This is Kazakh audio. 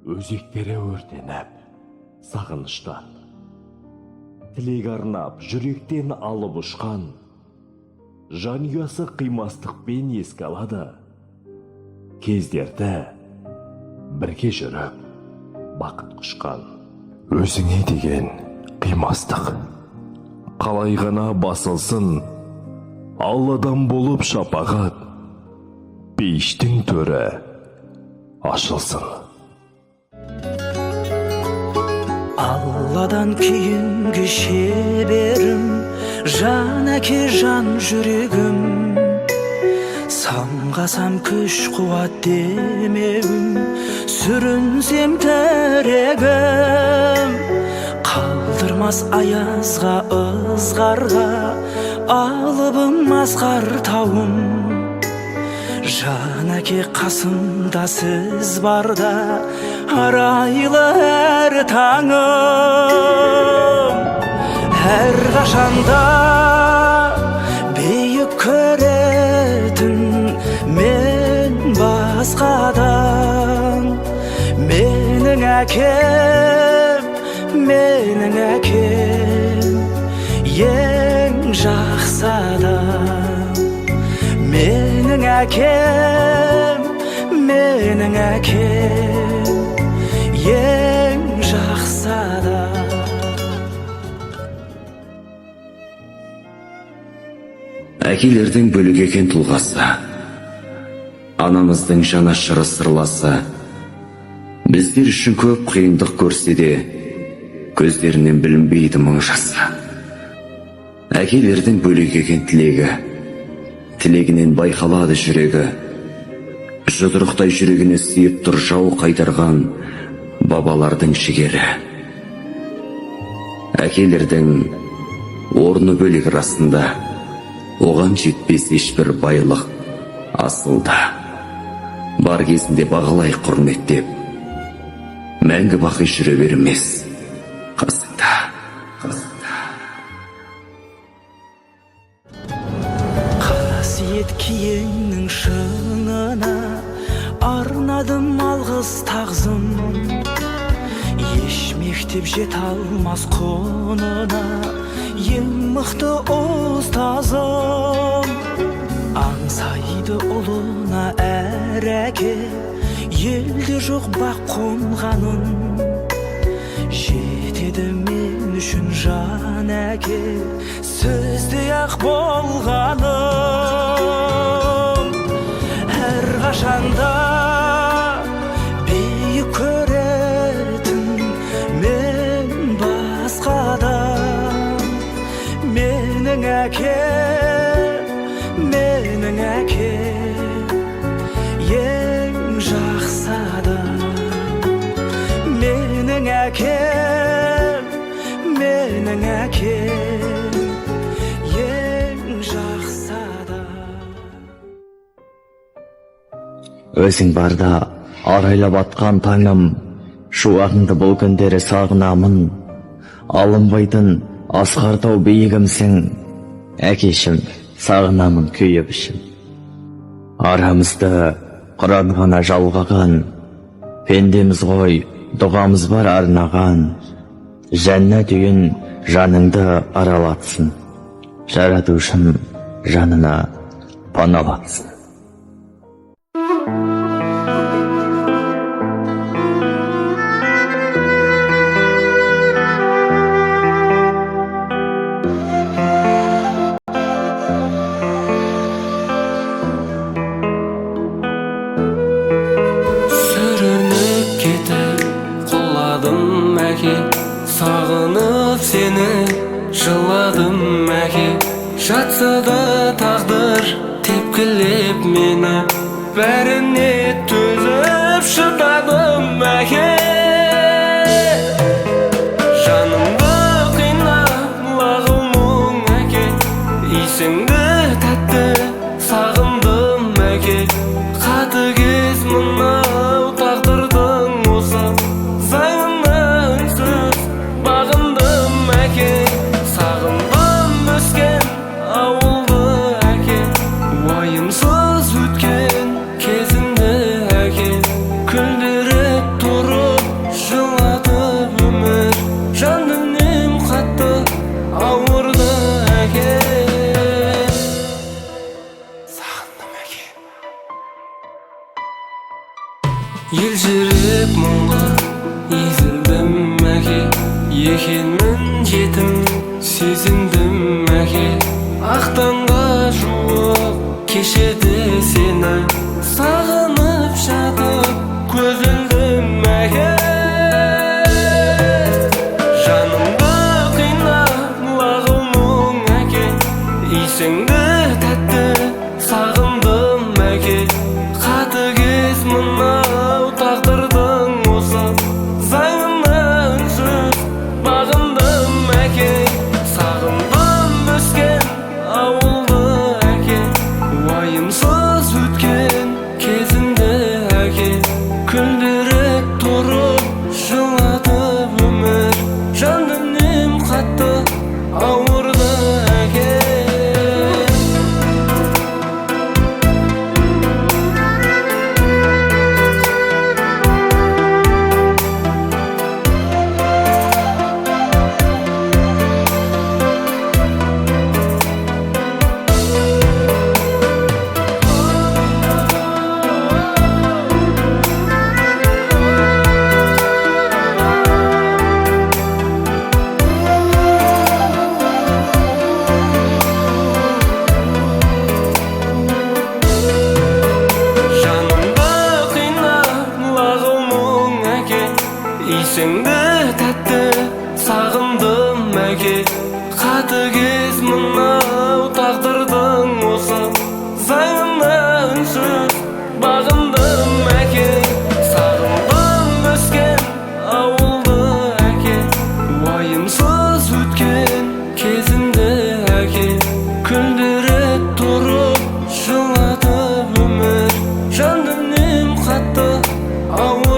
өзектері өртеніп, сағыныштан. Тілек арнап, жүректен алып ұшқан, жанұясы қимастықпен еске алады. Кездерді бірге жүріп, бақыт құшқан. Өзіңе деген қимастық қалай ғана басылсын, Алладан болып шапағат, пейіштің төрі ашылсын. Алладан кейінгі шеберім, жан әке жан жүрегім. Самғасам күш қуат демеуім, сүрінсем тірегім. Қалдырмас аязға ызғарға, алыбым асқар тауым. Жан әке қасымда сіз барда, арайлы әр таңым. Әр қашанда бейік көретін мен басқадан. Менің әкем, ең жақсы адам. Менің әкем, ең жақсы адам. Әкелердің бөлік екен тұлғасы, анамыздың жанашыры сырласы. Біздер үшін көп қиындық көрсе де, көздерінен білінбейді мың жасы. Әкелердің бөлік екен тілегі, тілегінен байқалады жүрегі. Жұдырықтай жүрегіне сүйіп тұр жау қайтарған бабалардың жігері. Әкелердің орны бөлек расында, оған жетпес ешбір байлық асылда. Бар кезінде бағалай құрметтеп, мәңгі бақи жүре бермес қасыңда. Қасиет киеңнің шыңына арнадым алғыс тағзым. Еш мектеп жете алмас құнына ең мықты ұстазым. Аңсайды ұлына әр әке, елде жоқ бақ қонғанын. Жетеді мен үшін жан әке, сөздей ақ болғаным. Әр қашанда бейік көретін мен басқадан. Менің әкем, ең жақсы адам. Менің әкем, ең жақсы адам. Өзің барда арайлап атқан таңым, шуағыңды бұл күндері сағынамын. Алынбайтын асқар тау биігімсің, әкешім сағынамын күйіп ішім. Арамызды құран ғана жалғаған, пендеміз ғой дұғамыз бар арнаған. Жәннат үйін жаныңды аралатсын, жаратушым жанына паналатсын. Сағынып сені жыладым әке, жатса да тағдыр тепкілеп мені. Бәріне төзіп шыдадым әке, жанымды қинап лағыл мұң әке. Исіңді тәтті сағындым әке, қатыгез мынау тағдырдың осы заңынсыз бағындым әке. Сағындым өскен ауылды әке, уайымсыз өткен кезімді әке. Күлдіріп тұрып елжіреп мұңға езілдім әке, екенмін жетім сезіндім әке. Ақтанға жуық кешеді сені, сағынып жатып көз ілдім әке. Жанымды қинап лағыл мұң әке, исіңді тәтті сағындым әке. Қатыгез мынау тағдырдың осы заңына үнсіз бағындым әке. Сағындым өскен ауылды әке, уайымсыз өткен кезімді әке. Күлдіріп тұрып жылатып өмір, жан дүнием қатты ауырды әке. Исіңді тәтті сағындым әке, қатыгез мынау тағдырдың осы заңына үнсіз бағындым әке. Сағындым өскен ауылды әке, уайымсыз өткен кезімді әке. Күлдіріп тұрып жылатып өмір, жан дүнием қатты ауырды